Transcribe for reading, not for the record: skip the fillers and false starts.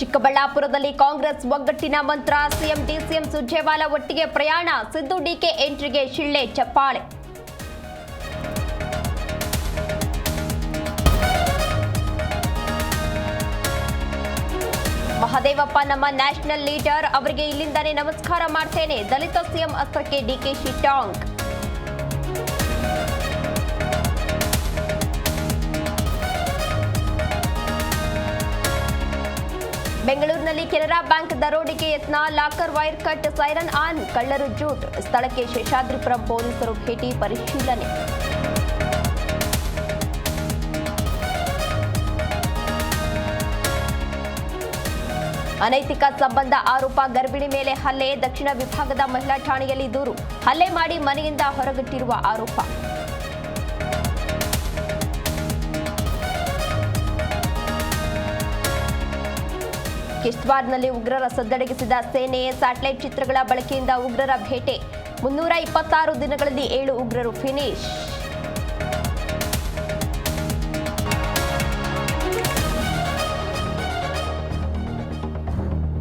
ಚಿಕ್ಕಬಳ್ಳಾಪುರದಲ್ಲಿ ಕಾಂಗ್ರೆಸ್ ಒಗ್ಗಟ್ಟಿನ ಮಂತ್ರ. ಸಿಎಂ ಡಿಸಿಎಂ ಸುರ್ಜೇವಾಲಾ ಒಟ್ಟಿಗೆ ಪ್ರಯಾಣ. ಸಿದ್ದು ಡಿಕೆ ಎಂಟ್ರಿಗೆ ಶಿಳ್ಳೆ ಚಪ್ಪಾಳೆ. ಮಹದೇವಪ್ಪ ನಮ್ಮ ನ್ಯಾಷನಲ್ ಲೀಡರ್, ಅವರಿಗೆ ಇಲ್ಲಿಂದಾನೇ ನಮಸ್ಕಾರ ಮಾಡ್ತೇನೆ. ದಲಿತ ಸಿಎಂ ಅಸ್ತ್ರಕ್ಕೆ ಡಿಕೆಶಿ ಟಾಂಗ್. ಬೆಂಗಳೂರಿನಲ್ಲಿ ಕೆನರಾ ಬ್ಯಾಂಕ್ ದರೋಡೆಗೆ ಯತ್ನ. Locker wire cut, siren on, ಕಳ್ಳರು ಜೂಟ್. ಸ್ಥಳಕ್ಕೆ ಶೇಷಾದ್ರಿಪುರಂ ಪೊಲೀಸರು ಭೇಟಿ, ಪರಿಶೀಲನೆ. ಅನೈತಿಕ ಸಂಬಂಧ ಆರೋಪ, ಗರ್ಭಿಣಿ ಮೇಲೆ ಹಲ್ಲೆ. ದಕ್ಷಿಣ ವಿಭಾಗದ ಮಹಿಳಾ ಠಾಣೆಯಲ್ಲಿ ದೂರು. ಹಲ್ಲೆ ಮಾಡಿ ಮನೆಯಿಂದ ಹೊರಗಿಟ್ಟಿರುವ ಆರೋಪ. ಕಿಶ್ತ್ವಾರ್ನಲ್ಲಿ ಉಗ್ರರ ಸದ್ದಡಗಿಸಿದ ಸೇನೆ. ಸ್ಯಾಟಲೈಟ್ ಚಿತ್ರಗಳ ಬಳಕೆಯಿಂದ ಉಗ್ರರ ಬೇಟೆ. 326 ದಿನಗಳಲ್ಲಿ 7 ಉಗ್ರರು ಫಿನಿಶ್.